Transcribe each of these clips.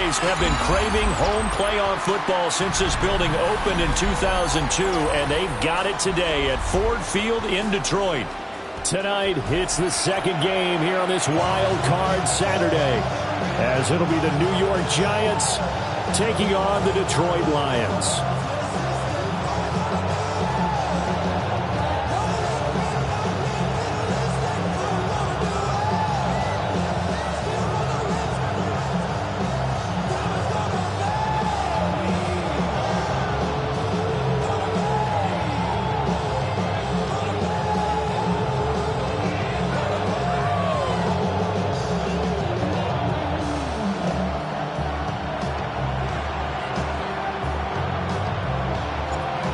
A's have been craving home playoff football since this building opened in 2002, and they've got it today at Ford Field in Detroit. Tonight, it's the second game here on this wild card Saturday, as it'll be the New York Giants taking on the Detroit Lions.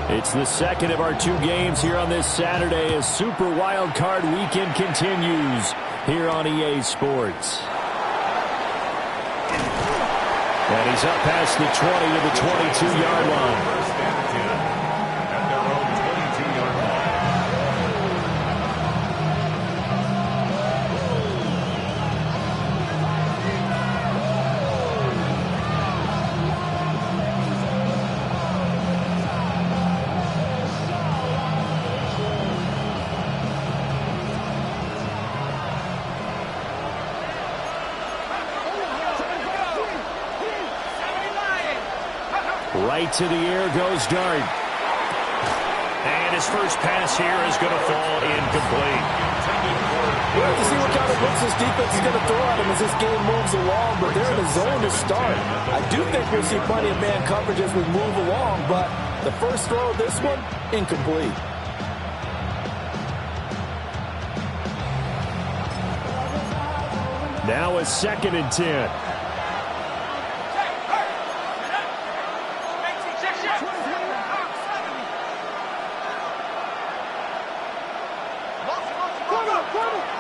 It's the second of our two games here on this Saturday as Super Wild Card Weekend continues here on EA Sports. And he's up past the 20 to the 22-yard line. Right to the air goes Dart. And his first pass here is going to fall incomplete. We'll have to see what kind of looks this defense is going to throw at him as this game moves along, but they're in the zone to start. I do think we'll see plenty of man coverage as we move along, but the first throw of this one, incomplete. Now a 2nd and 10.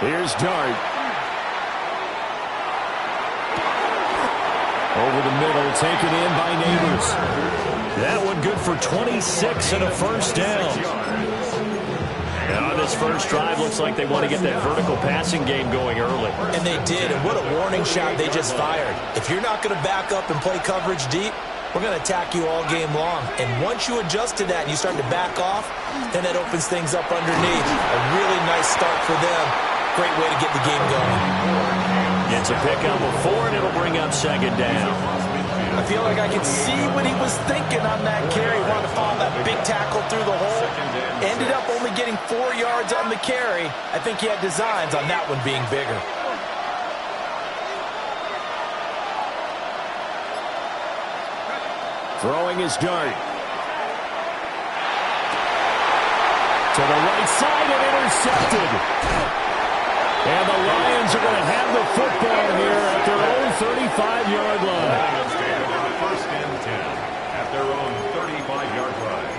Here's Dart. Over the middle, taken in by Neighbors. That one good for 26 and a first down. And on this first drive, looks like they want to get that vertical passing game going early. And they did, and what a warning shot they just fired. If you're not going to back up and play coverage deep, we're going to attack you all game long. And once you adjust to that and you start to back off, then that opens things up underneath. A really nice start for them. Great way to get the game going. Gets a pickup of 4, and it'll bring up 2nd down. I feel like I can see what he was thinking on that carry. He wanted to follow that big tackle through the hole. Ended up only getting 4 yards on the carry. I think he had designs on that one being bigger. Throwing his Dart. To the right side and intercepted. And the Lions are going to have the football here at their own 35-yard line. First and 10 at their own 35-yard line.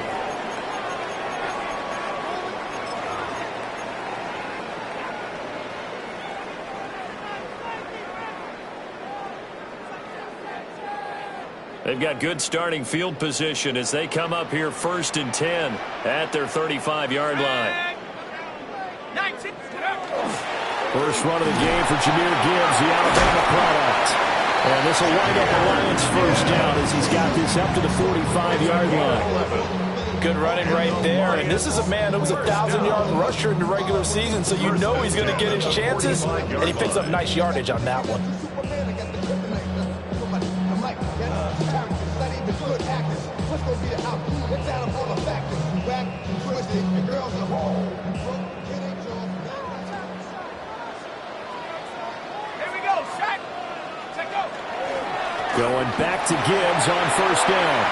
They've got good starting field position as they come up here 1st and 10 at their 35-yard line. First run of the game for Jlamar Gibbs, the Alabama product. And this will wind up the Lions' first down as he's got this up to the 45-yard line. Good running right there. And this is a man who was a 1,000-yard rusher in the regular season, so you know he's going to get his chances. And he picks up nice yardage on that one. Going back to Gibbs on first down.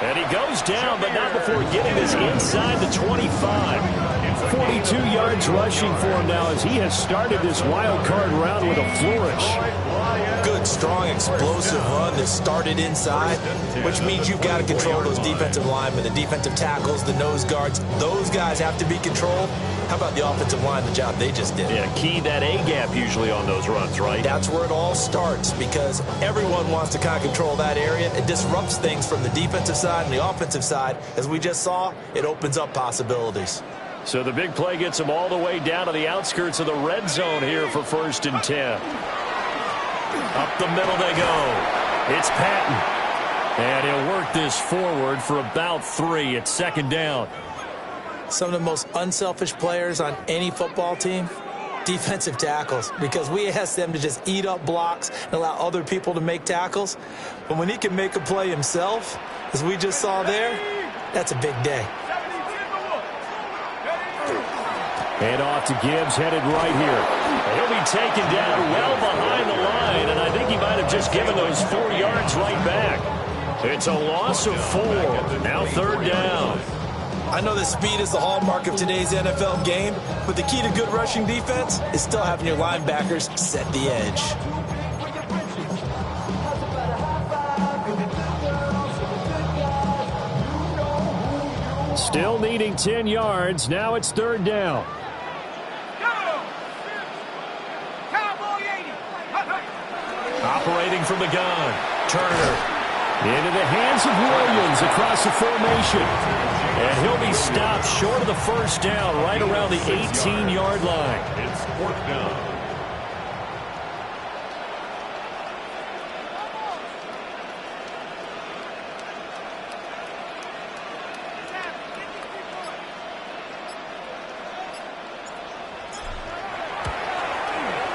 And he goes down, but not before getting this inside the 25. 42 yards rushing for him now as he has started this wild card round with a flourish. Good, strong, explosive run that started inside, which means you've got to control those defensive linemen, the defensive tackles, the nose guards. Those guys have to be controlled. How about the offensive line, the job they just did? Yeah, key that A-gap usually on those runs, right? That's where it all starts because everyone wants to kind of control that area. It disrupts things from the defensive side and the offensive side. As we just saw, it opens up possibilities. So the big play gets them all the way down to the outskirts of the red zone here for 1st and 10. Up the middle they go. It's Patton. And he'll work this forward for about 3. It's second down. Some of the most unselfish players on any football team, defensive tackles, because we ask them to just eat up blocks and allow other people to make tackles. But when he can make a play himself, as we just saw there, that's a big day. Hand off to Gibbs, headed right here. He'll be taken down well behind the line, and I think he might have just given those 4 yards right back. It's a loss of 4. Now third down. I know that speed is the hallmark of today's NFL game, but the key to good rushing defense is still having your linebackers set the edge. Still needing 10 yards. Now it's third down. Operating from the gun. Turner. Into the hands of Williams across the formation. And he'll be stopped short of the first down right around the 18-yard line. It's fourth down.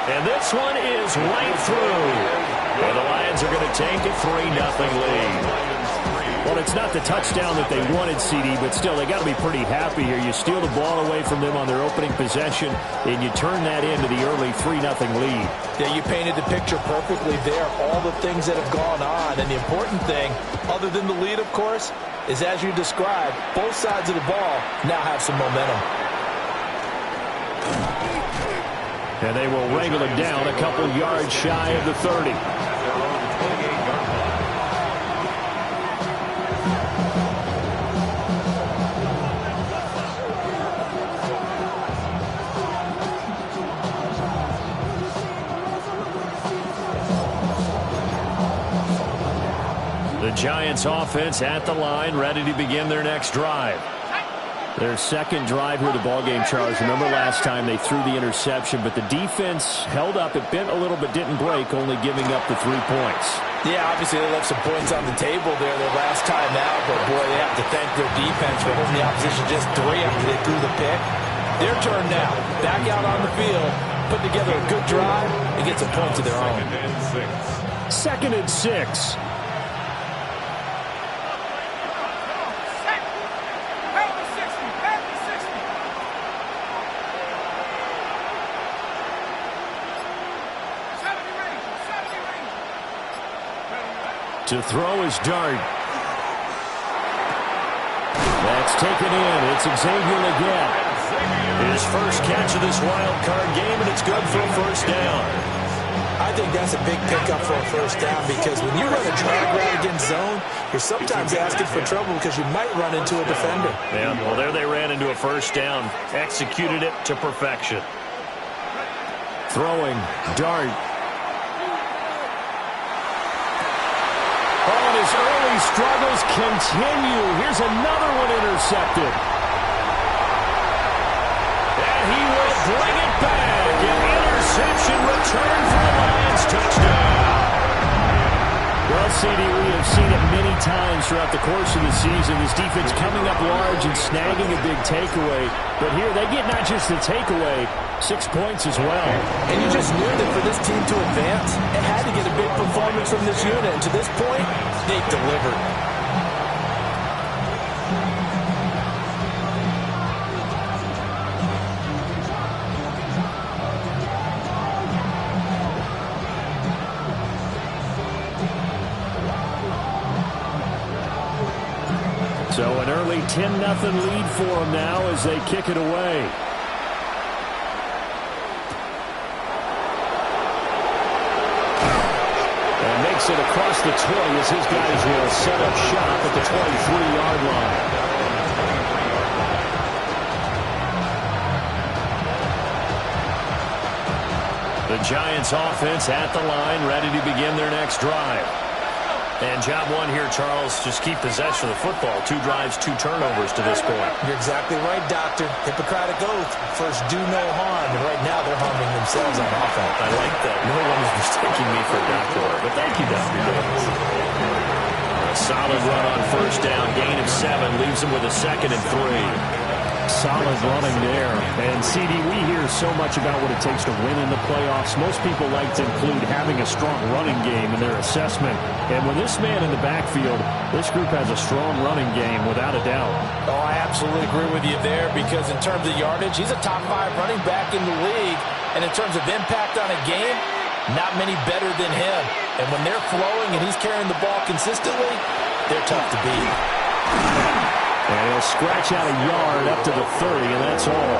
And this one is right through. And the Lions are going to take a 3-0 lead. Well, it's not the touchdown that they wanted, CD, but still, they got to be pretty happy here. You steal the ball away from them on their opening possession, and you turn that into the early 3-0 lead. Yeah, you painted the picture perfectly there. All the things that have gone on, and the important thing, other than the lead, of course, is as you described, both sides of the ball now have some momentum. And they will wrangle him down a couple yards shy of the 30. The Giants offense at the line, ready to begin their next drive. Their second drive here of the ballgame, Charles. Remember last time they threw the interception, but the defense held up. It bent a little but didn't break, only giving up the 3 points. Yeah, obviously they left some points on the table there their last time out, but boy, they have to thank their defense for holding the opposition just 3 after they threw the pick. Their turn now. Back out on the field, put together a good drive, and get some points of their own. Second and 6. To throw is Dart. That's taken in. It's Xavier again. His first catch of this wild card game, and it's good for a first down. I think that's a big pickup for a first down because when you run a drag route against zone, you're sometimes asking for trouble because you might run into a defender. Yeah, well, there they ran into a first down. Executed it to perfection. Throwing, Dart. Oh, and his early struggles continue. Here's another one intercepted. And he will bring it back. An interception return for the Lions. Touchdown. Well, CD, we have seen it many times throughout the course of the season. This defense coming up large and snagging a big takeaway. But here they get not just the takeaway, 6 points as well. And you just knew that for this team to advance, it had to get a big performance from this unit. And to this point, they've delivered. So an early 10-0 lead for them now as they kick it away. And makes it across the 20 as his guys will set up shop at the 23-yard line. The Giants offense at the line, ready to begin their next drive. And job one here, Charles, just keep possession of the football. 2 drives, 2 turnovers to this point. You're exactly right, Doctor. Hippocratic oath. First, do no harm. And right now, they're harming themselves on offense. I like that. No one is mistaking me for a doctor Thank you, Dr. A solid run on first down, gain of 7, leaves him with a 2nd and 3. Solid running there. And, CD, we hear so much about what it takes to win in the playoffs. Most people like to include having a strong running game in their assessment. And with this man in the backfield, this group has a strong running game without a doubt. Oh, I absolutely agree with you there because in terms of yardage, he's a top 5 running back in the league. And in terms of impact on a game, not many better than him. And when they're flowing and he's carrying the ball consistently, they're tough to beat. And he'll scratch out a yard up to the 30, and that's all.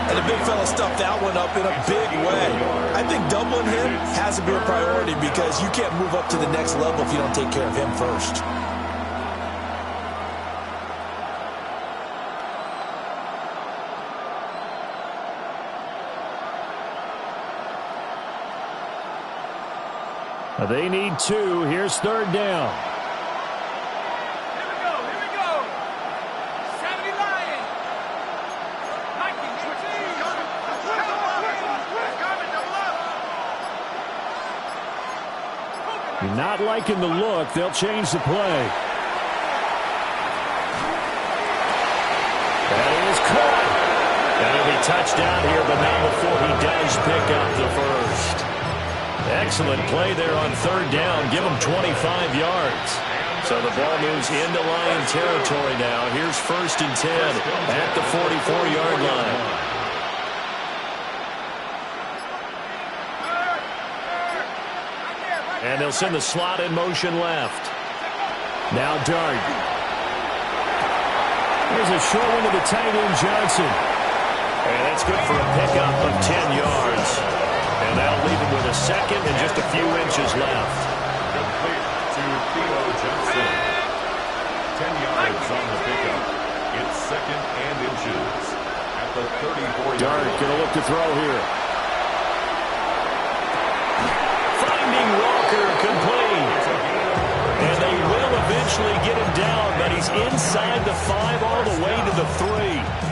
And the big fella stuffed that one up in a big way. I think doubling him has to be a priority because you can't move up to the next level if you don't take care of him first. They need 2. Here's 3rd down. You're not liking the look. They'll change the play. That is caught. That'll be touchdown here, but not before he does pick up the first. Excellent play there on 3rd down. Give him 25 yards. So the ball moves into Lion territory now. Here's 1st and 10 at the 44-yard line. And they'll send the slot in motion left. Now Dart. There's a short one to the tight end, Johnson. And that's good for a pickup of 10 yards. And that'll leave him with a 2nd and just a few inches left. Complete to Theo Johnson. 10 yards on the pickup. It's 2nd and inches at the 34-yard line. Dart gonna look to throw here. Finding Walker complete. And they will eventually get him down, but he's inside the 5 all the way to the 3.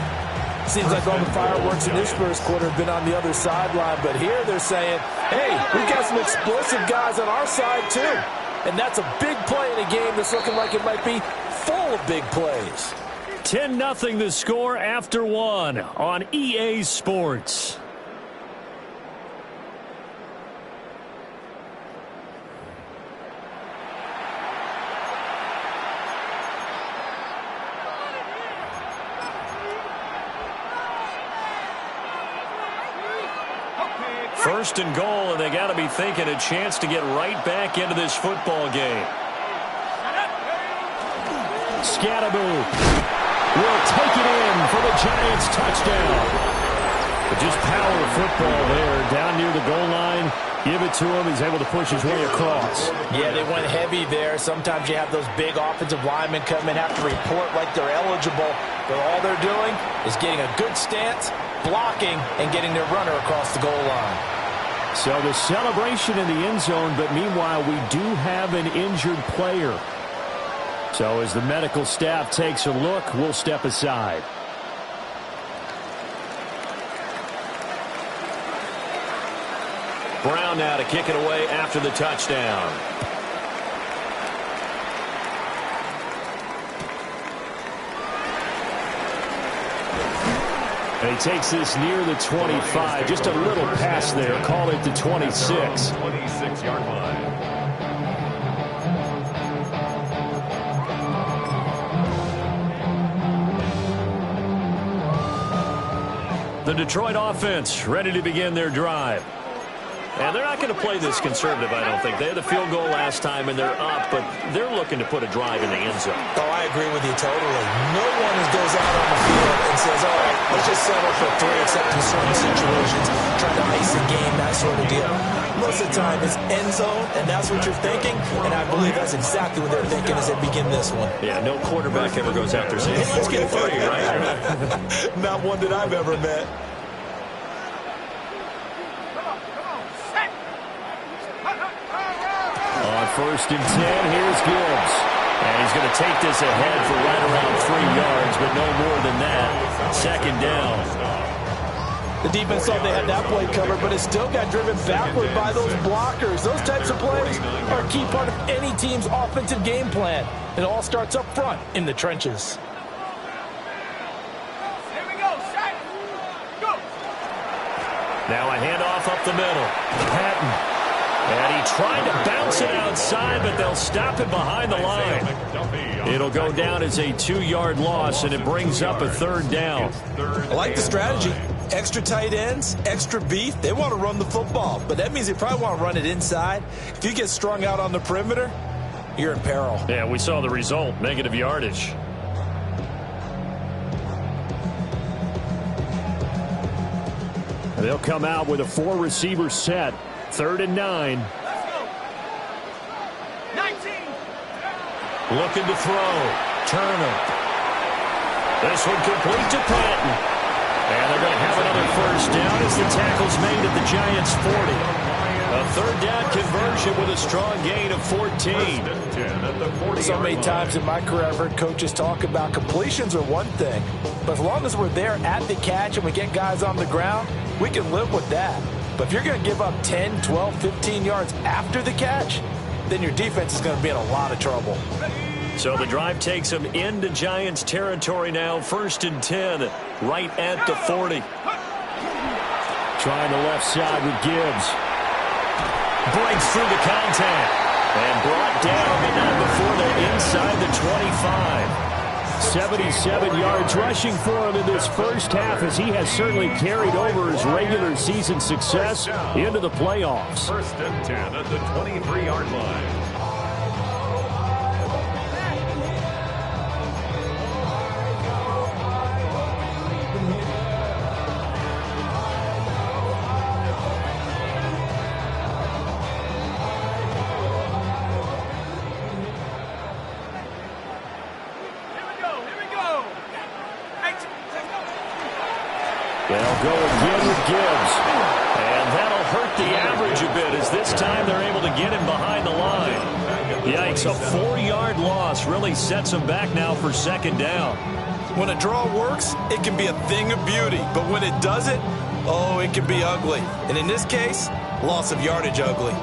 Seems like all the fireworks in this first quarter have been on the other sideline, but here they're saying, hey, we've got some explosive guys on our side too. And that's a big play in a game that's looking like it might be full of big plays. 10-0 the score after 1 on EA Sports. First and goal, and they got to be thinking a chance to get right back into this football game. Scatterbo will take it in for the Giants touchdown. But just power football there down near the goal line. Give it to him. He's able to push his way across. Yeah, they went heavy there. Sometimes you have those big offensive linemen come in, have to report like they're eligible. But all they're doing is getting a good stance, blocking, and getting their runner across the goal line. So the celebration in the end zone, but meanwhile we do have an injured player. So as the medical staff takes a look, we'll step aside. Brown now to kick it away after the touchdown. And he takes this near the 25. Just a little pass there. Call it the 26. 26-yard line. The Detroit offense ready to begin their drive. And they're not going to play this conservative, I don't think. They had the field goal last time, and they're up, but they're looking to put a drive in the end zone. Oh, I agree with you totally. No one goes out on the field and says, all right, let's just settle for 3, except in certain situations, trying to ice a game, that sort of deal. Most of the time, it's end zone, and that's what you're thinking, and I believe that's exactly what they're thinking as they begin this one. Yeah, no quarterback ever goes out there saying, hey, let's get 3, right? Not one that I've ever met. First and 10, here's Gibbs. And he's going to take this ahead for right around 3 yards, but no more than that. 2nd down. The defense thought they had that play covered, but it still got driven backward by those blockers. Those types of plays are a key part of any team's offensive game plan. It all starts up front in the trenches. Here we go, Shaq. Go. Now a handoff up the middle. Patton. And he tried to bounce it outside, but they'll stop it behind the line. It'll go down as a 2-yard loss, and it brings up a 3rd down. I like the strategy. Extra tight ends, extra beef. They want to run the football, but that means they probably want to run it inside. If you get strung out on the perimeter, you're in peril. Yeah, we saw the result, negative yardage. They'll come out with a 4-receiver set. 3rd and 9. Let's go. 19. Looking to throw. Turner. This one complete to Patton. And they're going to have another 1st down as the tackle's made at the Giants' 40. A 3rd down conversion with a strong gain of 14. So many times in my career I've heard coaches talk about completions are one thing, but as long as we're there at the catch and we get guys on the ground, we can live with that. But if you're going to give up 10, 12, 15 yards after the catch, then your defense is going to be in a lot of trouble. So the drive takes them into Giants territory now. 1st and 10, right at the 40. Trying the left side with Gibbs. Breaks through the contact. And brought down, but not before they're inside the 25. 77 yards rushing for him in this first half, as he has certainly carried over his regular season success into the playoffs. 1st and 10 at the 23-yard line. They'll go again with Gibbs. And that'll hurt the average a bit, as this time they're able to get him behind the line. Yikes, a 4-yard loss really sets him back now for 2nd down. When a draw works, it can be a thing of beauty. But when it doesn't, oh, it can be ugly. And in this case, loss of yardage ugly.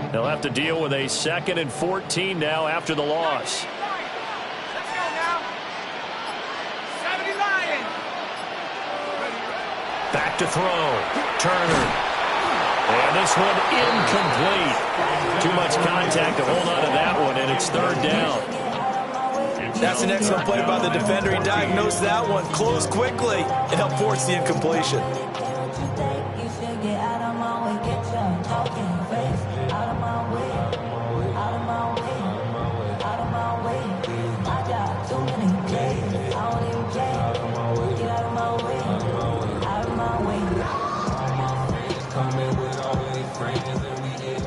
They'll have to deal with a 2nd and 14 now after the loss. Let's go now. 70 Lions. Back to throw. Turner. And this one incomplete. Too much contact to hold on to that one, and it's 3rd down. That's an excellent play by the defender. He diagnosed that one, closed quickly, and helped force the incompletion.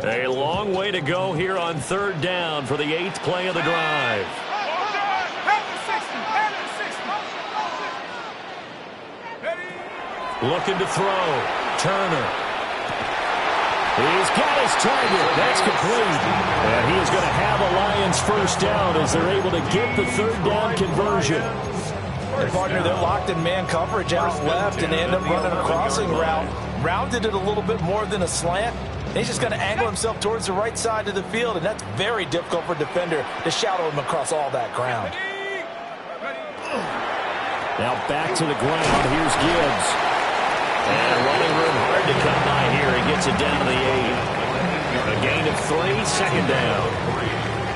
A long way to go here on 3rd down for the 8th play of the drive. Looking to throw. Turner. He's got his target. That's complete. And he is going to have a Lions 1st down as they're able to get the 3rd down conversion. And partner, they're locked in man coverage out left, and they end up running a crossing route. Rounded it a little bit more than a slant. He's just going to angle himself towards the right side of the field, and that's very difficult for a defender to shadow him across all that ground. Now back to the ground. Here's Gibbs. And running room hard to come by here. He gets it down to the 8. A gain of 3, 2nd down.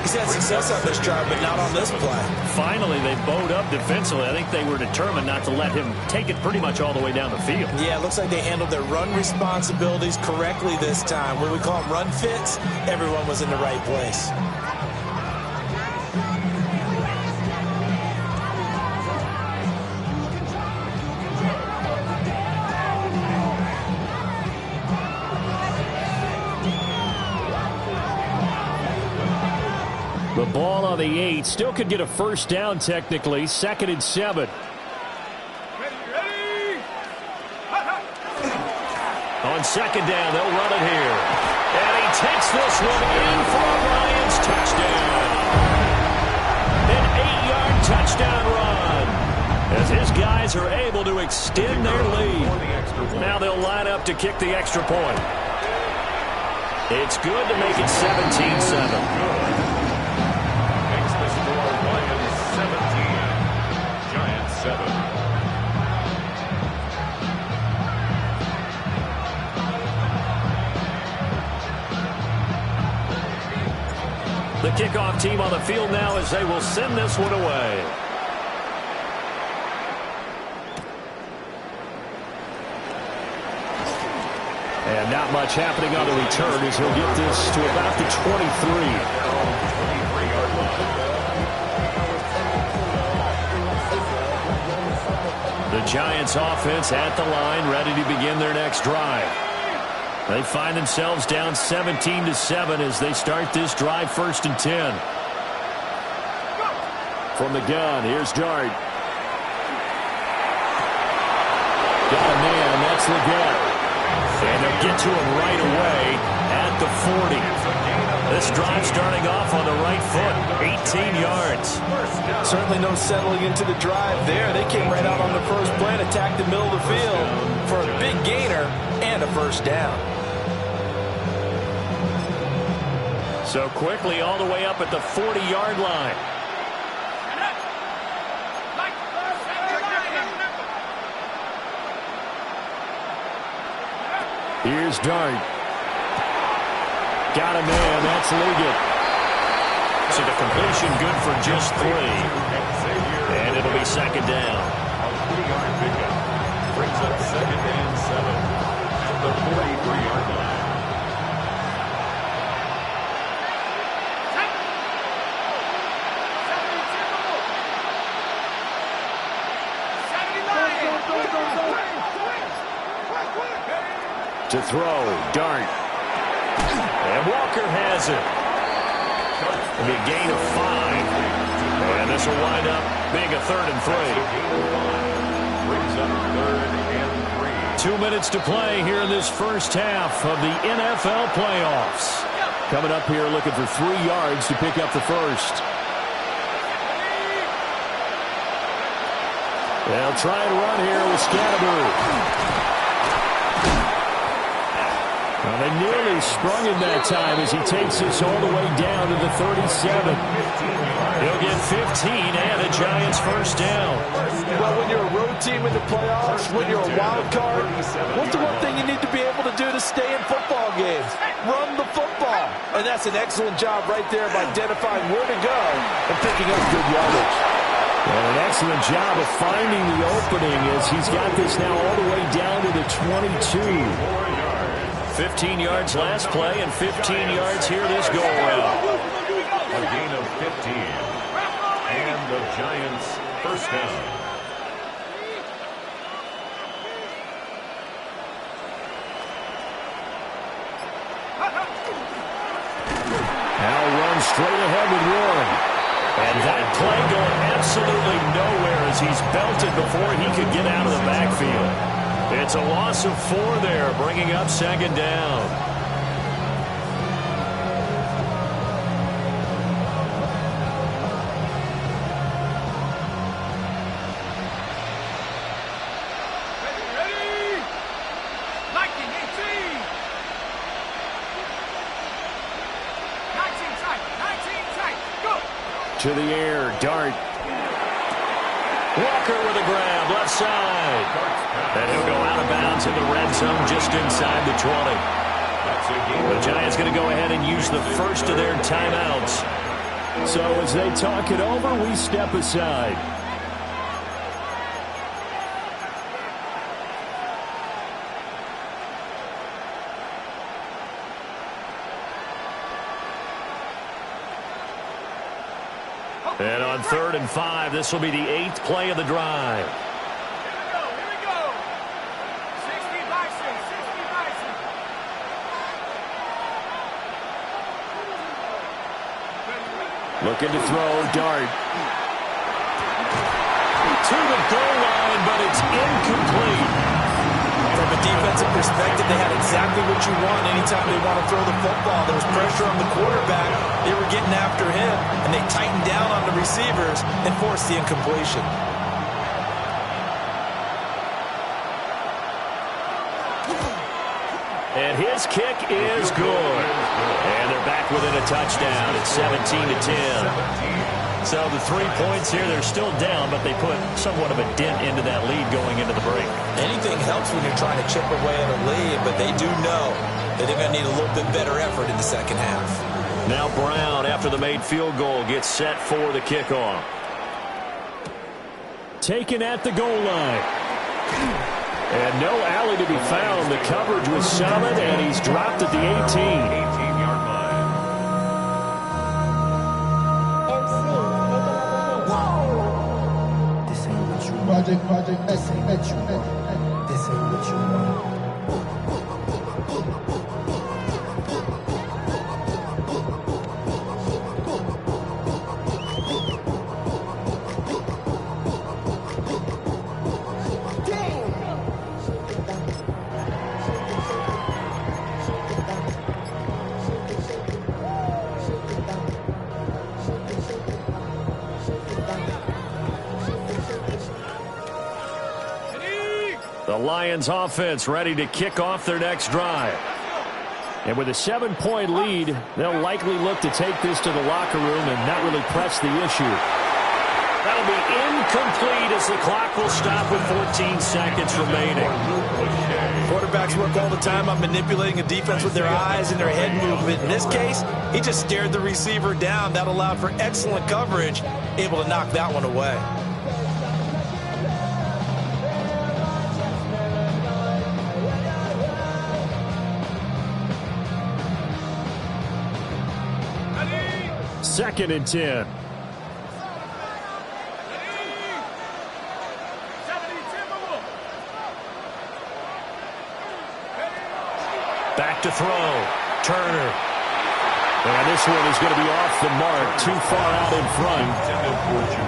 He's had success on this drive, but not on this play. Finally, they bowed up defensively. I think they were determined not to let him take it pretty much all the way down the field. Yeah, it looks like they handled their run responsibilities correctly this time. When we call them run fits, everyone was in the right place. The ball on the 8. Still could get a 1st down technically. 2nd and 7. Ready. On 2nd down, they'll run it here. takes this one in for a Lions touchdown. An 8-yard touchdown run, as his guys are able to extend their lead. Now they'll line up to kick the extra point. It's good to make it 17-7. Makes the score Lions 17, Giants 7. The kickoff team on the field now as they will send this one away. And not much happening on the return as he'll get this to about the 23. The Giants offense at the line, ready to begin their next drive. They find themselves down 17-7 as they start this drive, 1st and 10. From the gun, here's Dart. Got a man, that's Leggett. And they'll get to him right away at the 40. This drive starting off on the right foot, 18 yards. Certainly no settling into the drive there. They came right out on the first play and attacked the middle of the field for a big gainer and a first down. So quickly all the way up at the 40-yard line. Here's Dart. Got a man. That's Leggett. So the completion good for just 3. And it'll be 2nd down. A 3-yard pickup brings up 2nd and 7 at the 43-yard line. To throw, Dart. And Walker has it. It'll be a gain of 5. And this will wind up being a 3rd and 3. Brings up 3rd and 3. 2 minutes to play here in this first half of the NFL playoffs. Coming up here looking for 3 yards to pick up the first. They'll try and run here with Scatterby. Well, they nearly sprung him that time as he takes this all the way down to the 37. He'll get 15 and a Giants first down. Well, when you're a road team in the playoffs, when you're a wild card, what's the one thing you need to be able to do to stay in football games? Run the football. And that's an excellent job right there of identifying where to go and picking up good yardage. Well, an excellent job of finding the opening as he's got this now all the way down to the 22. 15 yards last play and 15 yards here this go-around. A gain of 15. And the Giants first down. Now run straight ahead with Warren. And that play going absolutely nowhere as he's belted before he could get out of the backfield. It's a loss of 4 there, bringing up 2nd down. Ready? Lightning 18. 19 tight. Go. To the air, Dart. Walker with a grab, left side. And he'll go out of bounds in the red zone just inside the 20. The Giants going to go ahead and use the first of their timeouts. So as they talk it over, we step aside. And on 3rd and 5, this will be the 8th play of the drive. Here we go. 60 Bison. Looking to throw, Dart. To the goal line, but it's incomplete. From a defensive perspective, they had exactly what you want anytime they want to throw the football. There was pressure on the quarterback. They were getting after him, and they tightened down on the receivers and forced the incompletion. And his kick is good. And they're back within a touchdown. It's 17-10. So the 3 points here, they're still down, but they put somewhat of a dent into that lead going into the break. Anything helps when you're trying to chip away at a lead, but they do know that they're going to need a little bit better effort in the second half. Now Brown, after the made field goal, gets set for the kickoff. Taken at the goal line. And no alley to be found. The coverage was solid, and he's dropped at the 18. 18-yard line. This ain't what you want. Project, this ain't what you want. This ain't what you want. The Lions offense ready to kick off their next drive. And with a 7-point lead, they'll likely look to take this to the locker room and not really press the issue. That'll be incomplete as the clock will stop with 14 seconds remaining. Quarterbacks work all the time on manipulating a defense with their eyes and their head movement. In this case, he just stared the receiver down. That allowed for excellent coverage, able to knock that one away. Second and 10. Back to throw. Turner. And this one is going to be off the mark, too far out in front.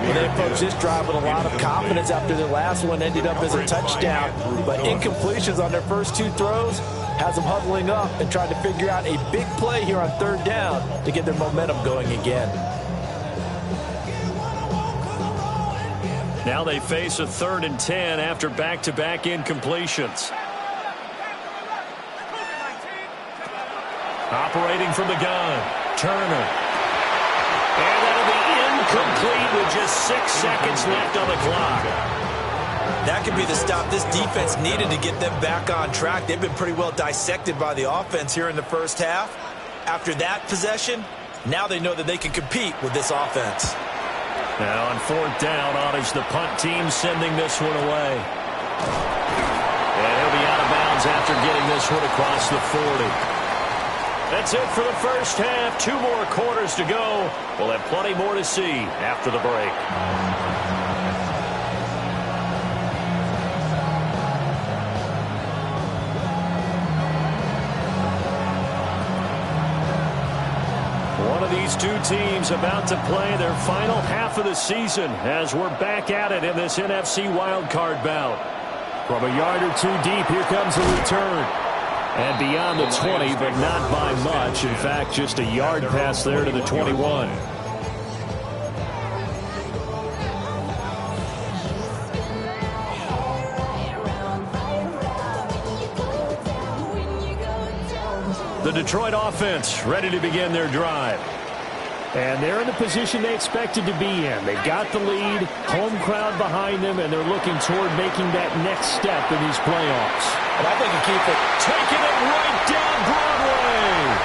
Well, they approached this drive with a lot of confidence after their last one ended up as a touchdown. But incompletions on their first 2 throws has them huddling up and trying to figure out a big play here on 3rd down to get their momentum going again. Now they face a 3rd and 10 after back-to-back incompletions. Operating from the gun, Turner. And that'll be incomplete with just 6 seconds left on the clock. That could be the stop this defense needed to get them back on track. They've been pretty well dissected by the offense here in the first half. After that possession, now they know that they can compete with this offense. Now on 4th down, on is the punt team sending this one away. And he'll be out of bounds after getting this one across the 40. That's it for the first half. 2 more quarters to go. We'll have plenty more to see after the break. One of these 2 teams about to play their final half of the season as we're back at it in this NFC wildcard bout. From a yard or 2 deep, here comes a return. And beyond the 20, but not by much. In fact, just a yard pass there to the 21. The Detroit offense ready to begin their drive. And they're in the position they expected to be in. They've got the lead, home crowd behind them, and they're looking toward making that next step in these playoffs. And I think you keep it. Taking it right down Broadway.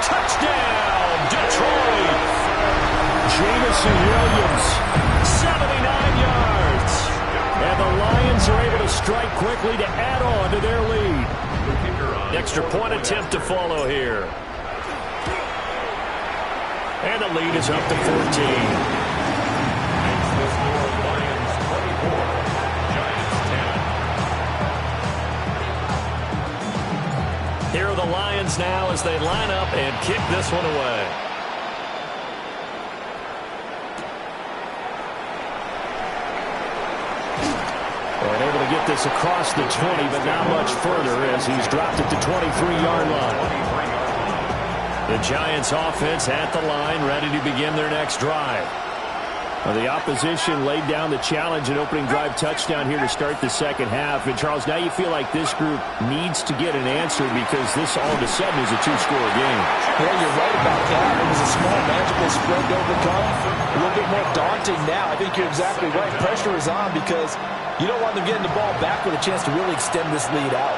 Touchdown, Detroit. Jamison Williams, 79 yards. And the Lions are able to strike quickly to add on to their lead. Extra point attempt to follow here. And the lead is up to 14. Makes the score Lions 24, Giants 10. Here are the Lions now as they line up and kick this one away. And able to get get this across the 20, but not much further as he's dropped at the 23-yard line. The Giants offense at the line, ready to begin their next drive. Well, the opposition laid down the challenge and opening drive touchdown here to start the second half. And, Charles, now you feel like this group needs to get an answer because this all of a sudden is a two-score game. Yeah, you're right about that. It was a small, manageable spread to overcome. A little bit more daunting now. I think you're exactly right. Pressure is on because you don't want them getting the ball back with a chance to really extend this lead out.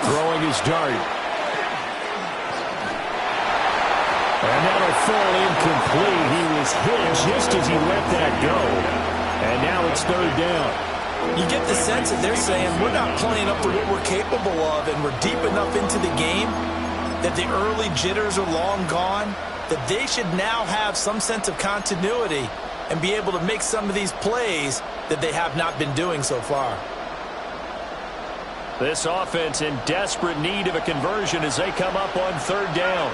Throwing his dart. And that'll fall incomplete. He was hit just as he let that go. And now it's third down. You get the sense that they're saying we're not playing up to what we're capable of, and we're deep enough into the game that the early jitters are long gone, that they should now have some sense of continuity and be able to make some of these plays that they have not been doing so far. This offense in desperate need of a conversion as they come up on third down.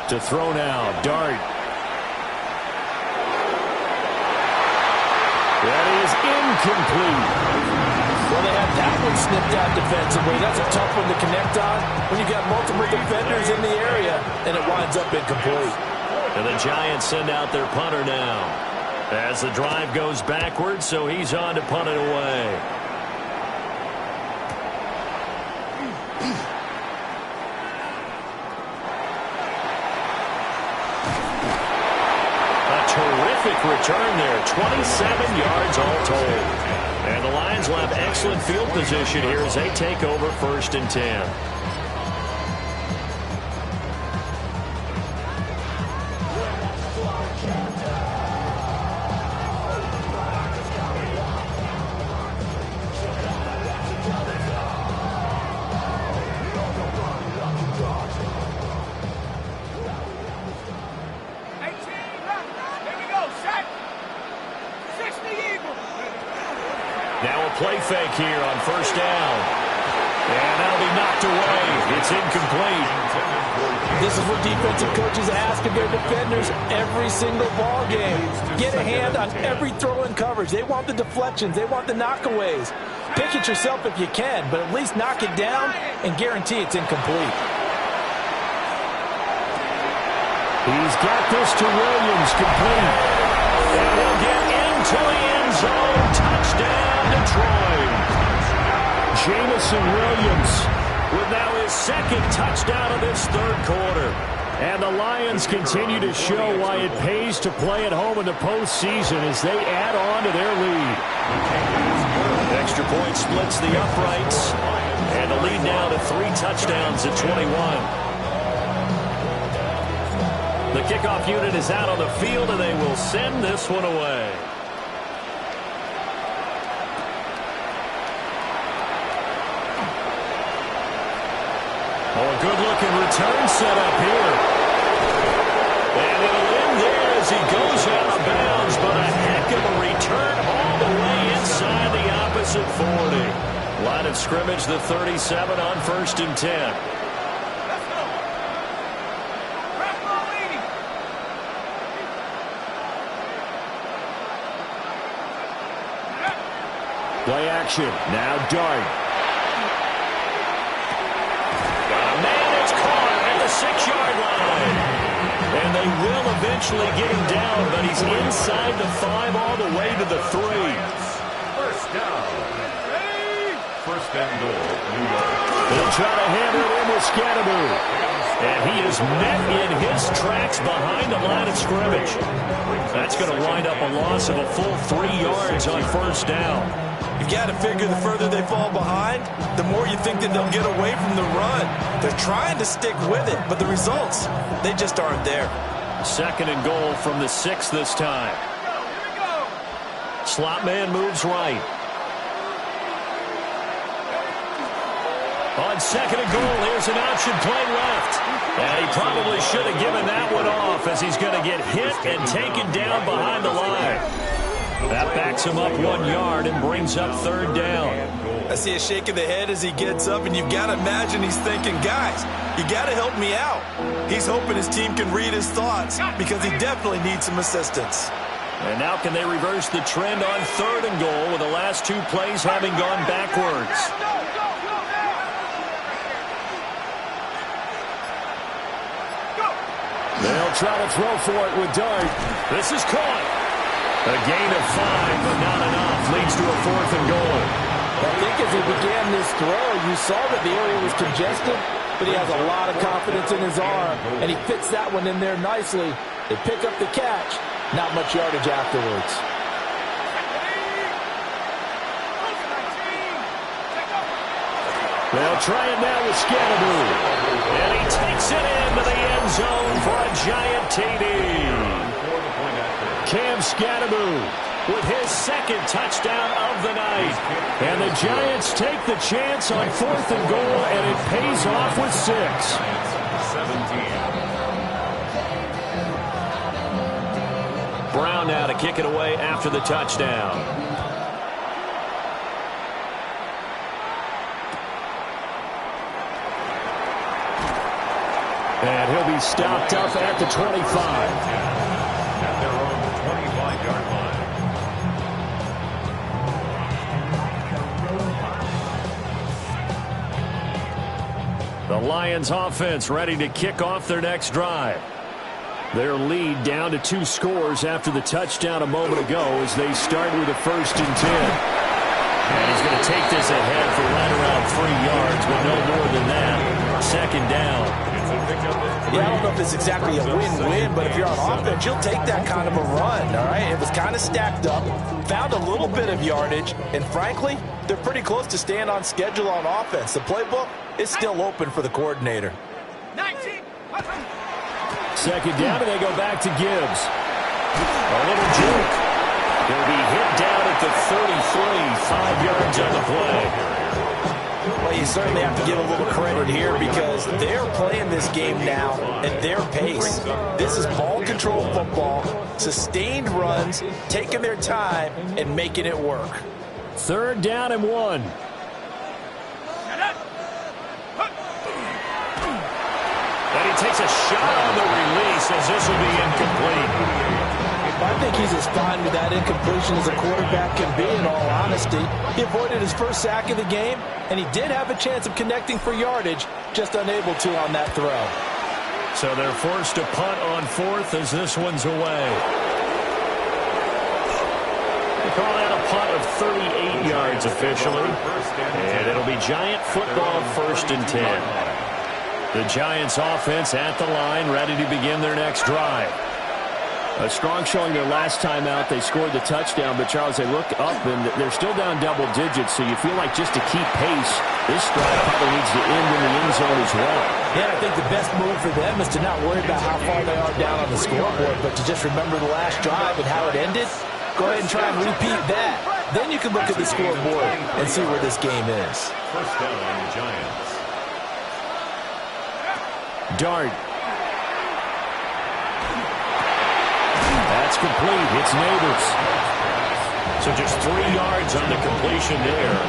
To throw now, Dart. That is incomplete. Well, they had that one snipped out defensively. That's a tough one to connect on when you got multiple defenders in the area, and it winds up incomplete. And the Giants send out their punter now as the drive goes backwards, so he's on to punt it away. A terrific return there, 27 yards all told. And the Lions will have excellent field position here as they take over 1st and 10. Now a play fake here on 1st down. And that'll be knocked away. It's incomplete. This is what defensive coaches ask of their defenders every single ball game. Get a hand on every throw in coverage. They want the deflections. They want the knockaways. Pick it yourself if you can, but at least knock it down and guarantee it's incomplete. He's got this to Williams, complete. And he'll get into the end zone. Touchdown, Detroit. Jamison Williams with now his 2nd touchdown of this 3rd quarter. And the Lions continue to show why it pays to play at home in the postseason as they add on to their lead. Extra point splits the uprights. And the lead now to 3 touchdowns at 21. The kickoff unit is out on the field, and they will send this one away. Oh, a good-looking return set up here. And it'll end there as he goes out of bounds, but a heck of a return all the way inside the opposite 40. Line of scrimmage, the 37 on 1st and 10. Play action. Now Dart. Got a man that's caught at the 6-yard line. And they will eventually get him down, but he's inside the 5 all the way to the 3. 1st down. 1st and goal, New York. They'll try to hammer it in with Scannaboo. And he is met in his tracks behind the line of scrimmage. That's going to wind up a loss of a full 3 yards on 1st down. You've got to figure the further they fall behind, the more you think that they'll get away from the run. They're trying to stick with it, but the results, they just aren't there. 2nd and goal from the 6 this time. Slot man moves right. On 2nd and goal, here's an option play left. And he probably should have given that one off as he's going to get hit and taken down behind the line. That backs him up 1 yard and brings up third down. I see a shake of the head as he gets up, and you've got to imagine he's thinking, guys, you got to help me out. He's hoping his team can read his thoughts because he definitely needs some assistance. And now can they reverse the trend on third and goal with the last 2 plays having gone backwards? They'll try to throw for it with Dart. This is caught. A gain of 5, but not enough. Leads to a 4th and goal. I think as he began this throw, you saw that the area was congested, but he has a lot of confidence in his arm, and he fits that one in there nicely. They pick up the catch. Not much yardage afterwards. They'll try it now with Scannaboo. And he takes it into the end zone for a giant TD. Cam Scannaboo with his 2nd touchdown of the night. And the Giants take the chance on 4th and goal, and it pays off with 6. 17. Brown now to kick it away after the touchdown. And he'll be stopped up at the 25. At their own 25-yard line. The Lions offense ready to kick off their next drive. Their lead down to 2 scores after the touchdown a moment ago as they start with a 1st and 10. And he's going to take this ahead for right around 3 yards, but no more than that. 2nd down. Yeah, I don't know if it's exactly a win-win, but if you're on offense, you'll take that kind of a run, all right? It was kind of stacked up, found a little bit of yardage, and frankly, they're pretty close to staying on schedule on offense. The playbook is still open for the coordinator. 19. 2nd down, and they go back to Gibbs. A little juke. He'll be hit down at the 33, 5 yards on the play. Well, you certainly have to give a little credit here because they're playing this game now at their pace. This is ball control football, sustained runs, taking their time, and making it work. 3rd down and 1. And he takes a shot on the release as this will be incomplete. I think he's as fine with that incompletion as a quarterback can be, in all honesty. He avoided his first sack of the game, and he did have a chance of connecting for yardage, just unable to on that throw. So they're forced to punt on 4th as this one's away. They call that a punt of 38 yards officially. And it'll be Giant football 1st and 10. The Giants offense at the line, ready to begin their next drive. A strong showing their last time out. They scored the touchdown, but Charles, they look up and they're still down double digits, so you feel like just to keep pace, this drive probably needs to end in the end zone as well. Yeah, I think the best move for them is to not worry about how far they are down on the scoreboard, but to just remember the last drive and how it ended. Go ahead and try and repeat that. Then you can look at the scoreboard and see where this game is. 1st down on the Giants. Dart. That's complete. It's Neighbors. So just 3 yards on the completion there.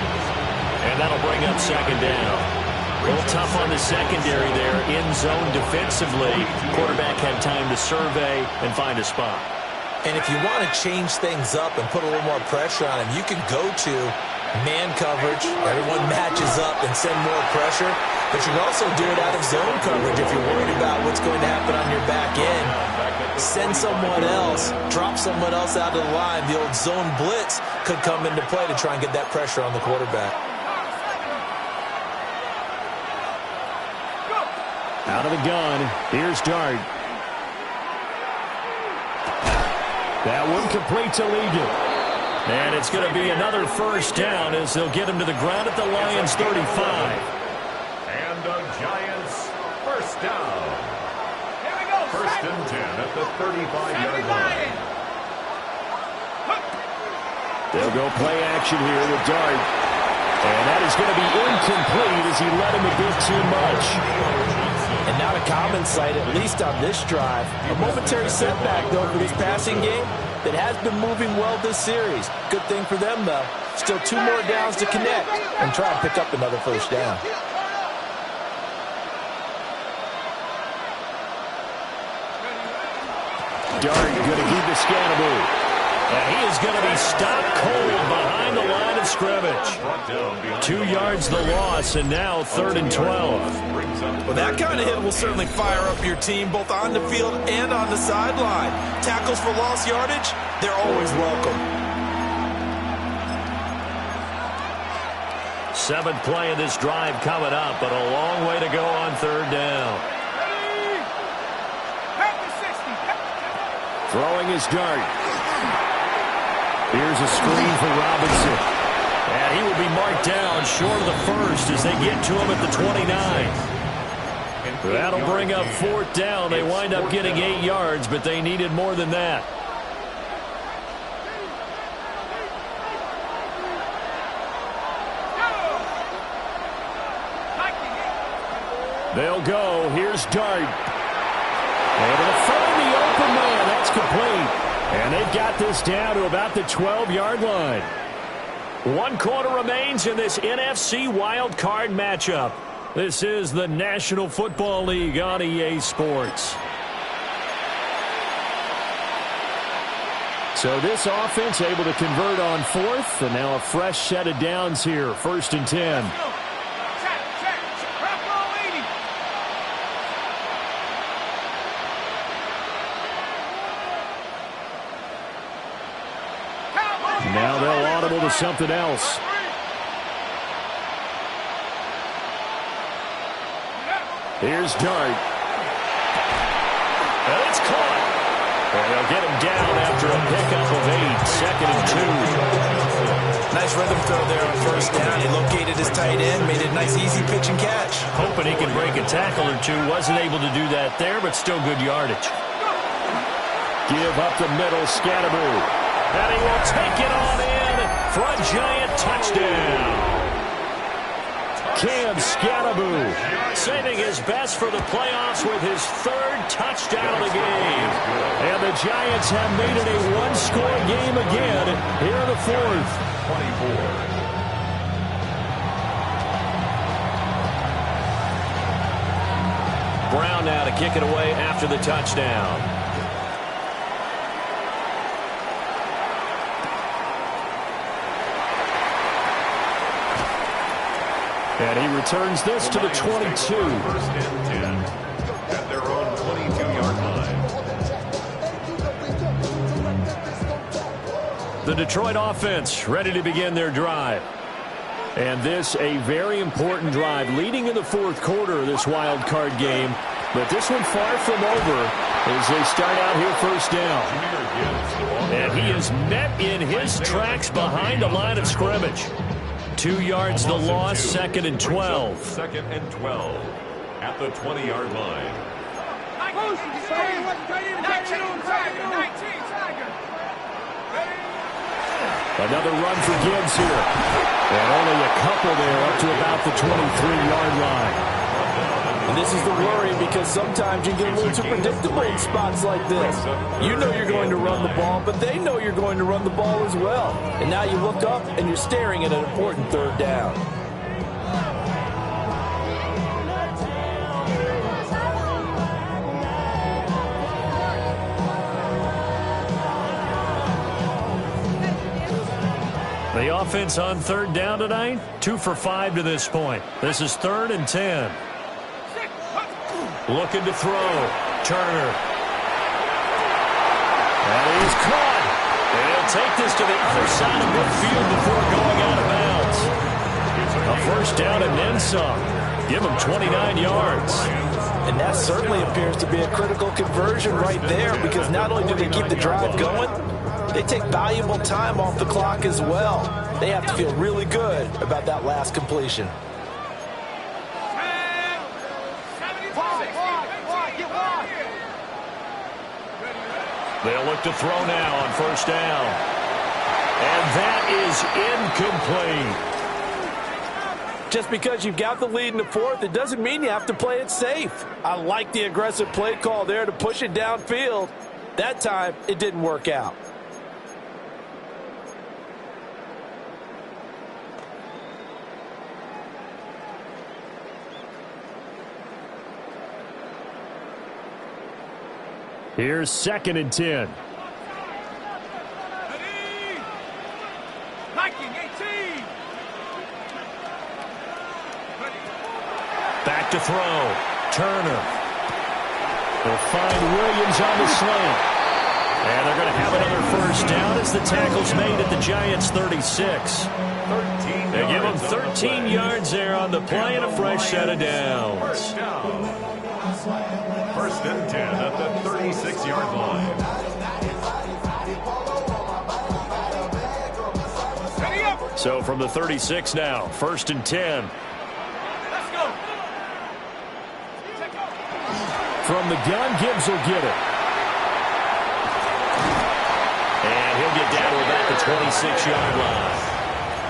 And that'll bring up 2nd down. A little tough on the secondary there. In zone defensively. Quarterback had time to survey and find a spot. And if you want to change things up and put a little more pressure on him, you can go to man coverage. Everyone matches up and send more pressure. But you can also do it out of zone coverage if you're worried about what's going to happen on your back end. Send someone else, drop someone else out of the line. The old zone blitz could come into play to try and get that pressure on the quarterback. Out of the gun, here's Dart. That one complete to Ligon. And it's going to be another 1st down as they'll get him to the ground at the Lions' 35. And the Giants 1st down. 1st and 10 at the 35-yard line. They'll go play action here with Dart. And that is going to be incomplete as he let him a bit too much. And not a common sight, at least on this drive. A momentary setback, though, for this passing game. that has been moving well this series. Good thing for them, though. Still 2 more downs to connect and try and pick up another first down. Dart going to keep the Scatterbo. And he is going to be stopped cold behind the line of scrimmage. 2 yards the loss, and now 3rd and 12. Well, that kind of hit will certainly fire up your team, both on the field and on the sideline. Tackles for lost yardage, they're always welcome. 7th play of this drive coming up, but a long way to go on 3rd down. Throwing his Dart. Here's a screen for Robinson. And he will be marked down short of the first as they get to him at the 29. That'll bring up 4th down. They wind up getting 8 yards, but they needed more than that. They'll go. Here's Dart. Able to find the open man. That's complete. And they've got this down to about the 12-yard line. 1 quarter remains in this NFC wild card matchup. This is the National Football League on EA Sports. So this offense able to convert on 4th, and now a fresh set of downs here. 1st and 10. Now they'll audible to something else. Here's Dart. And it's caught. And they'll get him down after a pickup of 8. 2nd and 2. Nice rhythm throw there on 1st down. He located his tight end, made it a nice easy pitch and catch. Hoping he can break a tackle or two. Wasn't able to do that there, but still good yardage. Give up the middle, Scatterbo. And he will take it on in for a giant touchdown. Cam Scatterbo saving his best for the playoffs with his 3rd touchdown of the game. And the Giants have made it a 1-score game again here in the 4th. 24. Brown now to kick it away after the touchdown. And he returns this to the 22. 1st and 10 at their own 22-yard line. The Detroit offense ready to begin their drive. And this a very important drive leading in the 4th quarter of this wild card game. But this one far from over as they start out here 1st down. And he is met in his tracks behind the line of scrimmage. 2 yards the loss, 2nd and 12. 2nd and 12 at the 20-yard line. Another run for Gibbs here. And only a couple there up to about the 23-yard line. And this is the worry because sometimes you get a little too predictable in spots like this. You know you're going to run the ball, but they know you're going to run the ball as well. And now you look up and you're staring at an important 3rd down. The offense on 3rd down tonight, 2 for 5 to this point. This is 3rd and 10. Looking to throw. Turner. And he's caught. And he'll take this to the other side of midfield before going out of bounds. A 1st down and then some. Give him 29 yards. And that certainly appears to be a critical conversion right there because not only do they keep the drive going, they take valuable time off the clock as well. They have to feel really good about that last completion. They'll look to throw now on 1st down. And that is incomplete. Just because you've got the lead in the 4th, it doesn't mean you have to play it safe. I like the aggressive play call there to push it downfield. That time, it didn't work out. Here's 2nd and 10. Ready? Liking 18. Back to throw. Turner. They'll find Williams on the slant. And they're going to have another first down as the tackle's made at the Giants' 36. They give them 13 yards there on the play and a fresh set of downs. First down. 1st and 10 at the 36-yard line. So from the 36 now, 1st and 10. Let's go. From the gun, Gibbs will get it. And he'll get down to about the 26-yard line.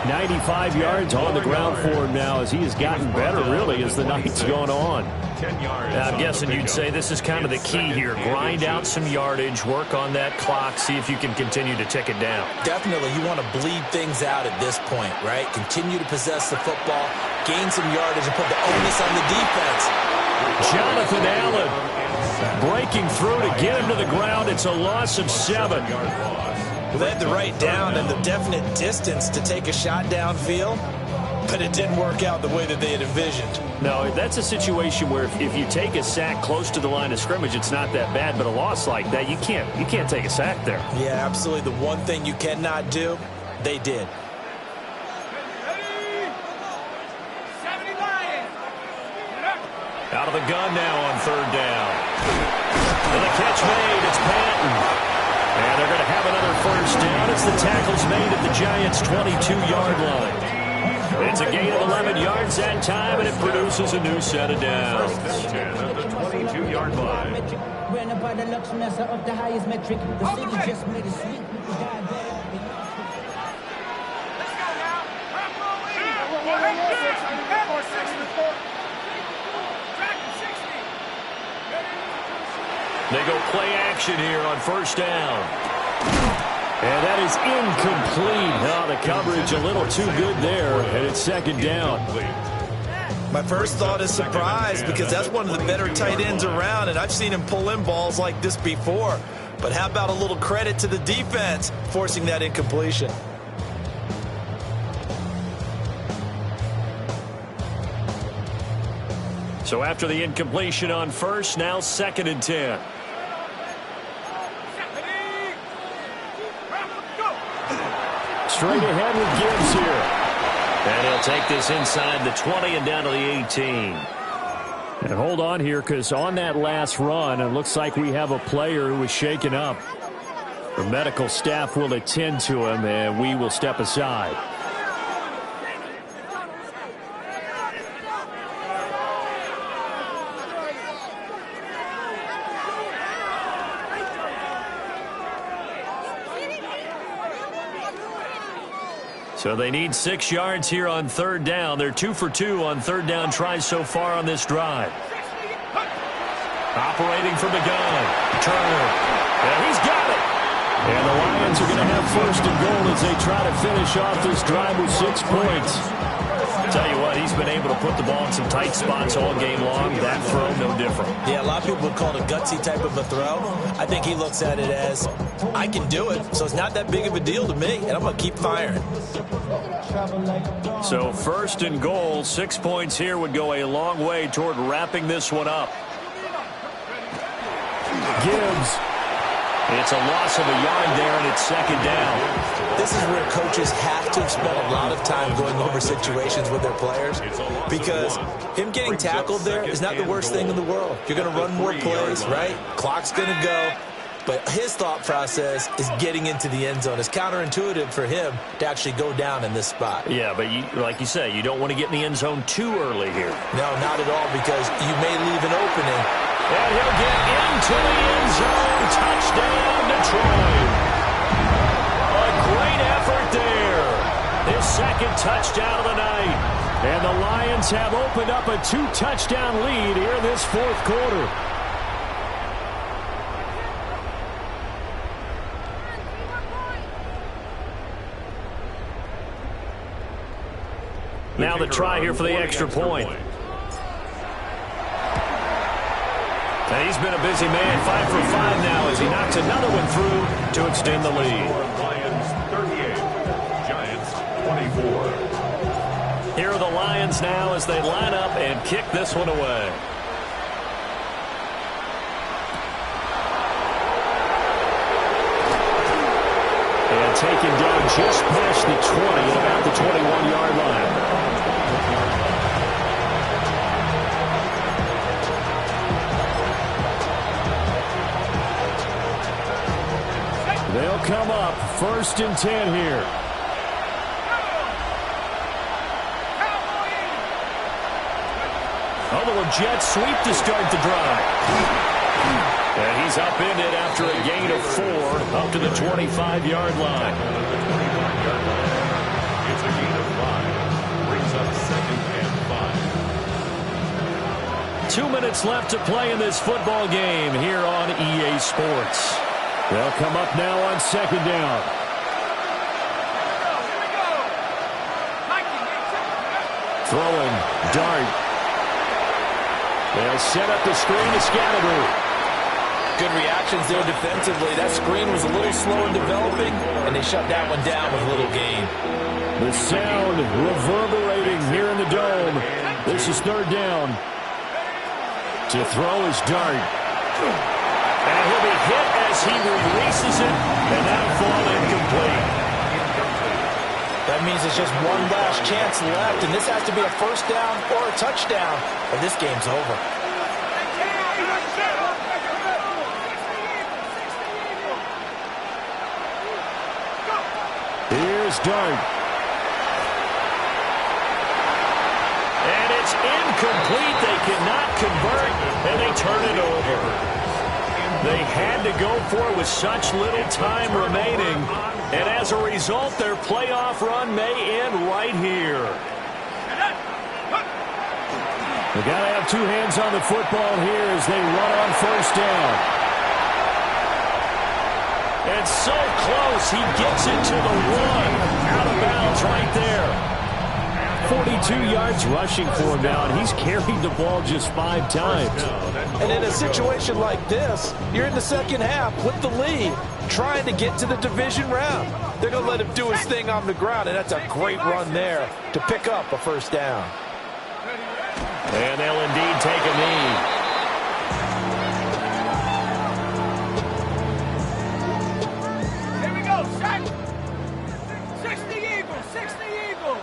95 yards on the ground for him now as he has gotten better, really, as the night's gone on. 10 yards. I'm guessing you'd say this is kind of the key here. Grind out some yardage, work on that clock, see if you can continue to tick it down. Definitely, you want to bleed things out at this point, right? Continue to possess the football, gain some yardage, and put the onus on the defense. Jonathan Allen breaking through to get him to the ground. It's a loss of 7. They had the right down and the definite distance to take a shot downfield, but it didn't work out the way that they had envisioned. No, that's a situation where if you take a sack close to the line of scrimmage, it's not that bad, but a loss like that, you can't take a sack there. Yeah, absolutely. The one thing you cannot do, they did. Ready? 70 Lions. Out of the gun now on 3rd down. And the catch made, it's Patton. And they're going to have another first down as the tackle's made at the Giants' 22-yard line. It's a gain of 11 yards that time, and it produces a new set of downs. 1st and 10 at the 22-yard line. Ran up by the luxuriness of the highest metric. The city just made it sweet. Let's go now. Track 60. Track 60. They go play action here on 1st down. And that is incomplete. Now the coverage a little too good there, and it's 2nd down. My first thought is surprise because that's one of the better tight ends around, and I've seen him pull in balls like this before. But how about a little credit to the defense forcing that incompletion? So after the incompletion on 1st, now 2nd and 10. Straight ahead with Gibbs here. And he'll take this inside the 20 and down to the 18. And hold on here, because on that last run, it looks like we have a player who was shaken up. The medical staff will attend to him, and we will step aside. So they need 6 yards here on 3rd down. They're 2 for 2 on 3rd down tries so far on this drive. Operating from the gun. Turner. And he's got it. And the Lions are going to have 1st and goal as they try to finish off this drive with 6 points. Tell you what, he's been able to put the ball in some tight spots all game long. That throw, no different. Yeah, a lot of people would call it a gutsy type of a throw. I think he looks at it as, I can do it, so it's not that big of a deal to me, and I'm going to keep firing. So 1st and goal, 6 points here would go a long way toward wrapping this one up. Gibbs. It's a loss of a yard there, and it's 2nd down. This is where coaches have to spend a lot of time going over situations with their players, because him getting tackled there is not the worst thing in the world. You're going to run more plays, right? Clock's going to go. But his thought process is getting into the end zone. It's counterintuitive for him to actually go down in this spot. Yeah, but like you say, you don't want to get in the end zone too early here. No, not at all, because you may leave an opening. And he'll get into the end zone. Touchdown, Detroit. A great effort there. His 2nd touchdown of the night. And the Lions have opened up a 2-touchdown lead here in this 4th quarter. Now the try here for the extra point. He's been a busy man, 5 for 5 now as he knocks another one through to extend the lead. Lions 38, Giants 24. Here are the Lions now as they line up and kick this one away. And taken down just past the 20 at about the 21-yard line. They'll come up 1st and 10 here. Oh, the Jets sweep to start the drive. And he's upended after a gain of 4 up to the 25-yard line. It's a gain of 5. Brings up 2nd and 5. 2 minutes left to play in this football game here on EA Sports. They'll come up now on 2nd down. Throwing, dart. They'll set up the screen to Scatterby. Good reactions there defensively. That screen was a little slow in developing, and they shut that one down with little gain. The sound reverberating here in the dome. This is 3rd down. To throw his dart. And he'll be hit as he releases it, and that'll fall incomplete. That means it's just one last chance left, and this has to be a 1st down or a touchdown, or this game's over. Here's Dart. And it's incomplete. They cannot convert, and they turn it over. They had to go for it with such little time remaining. And as a result, their playoff run may end right here. They got to have 2 hands on the football here as they run on 1st down. And so close, he gets it to the 1. Out of bounds right there. 42 yards rushing for him now, and he's carried the ball just 5 times. And in a situation like this, you're in the 2nd half with the lead, trying to get to the division round. They're going to let him do his thing on the ground, and that's a great run there to pick up a 1st down. And they'll indeed take a knee. Here we go, set. 60 Eagles, 60 Eagles.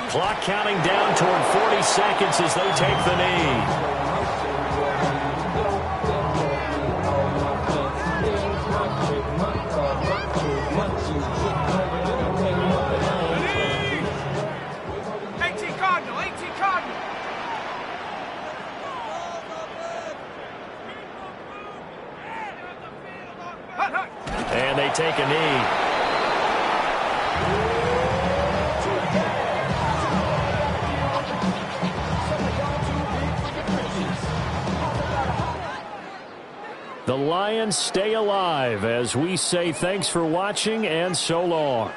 Clock counting down toward 40 seconds as they take the knee. And they take a knee. The Lions stay alive as we say thanks for watching and so long.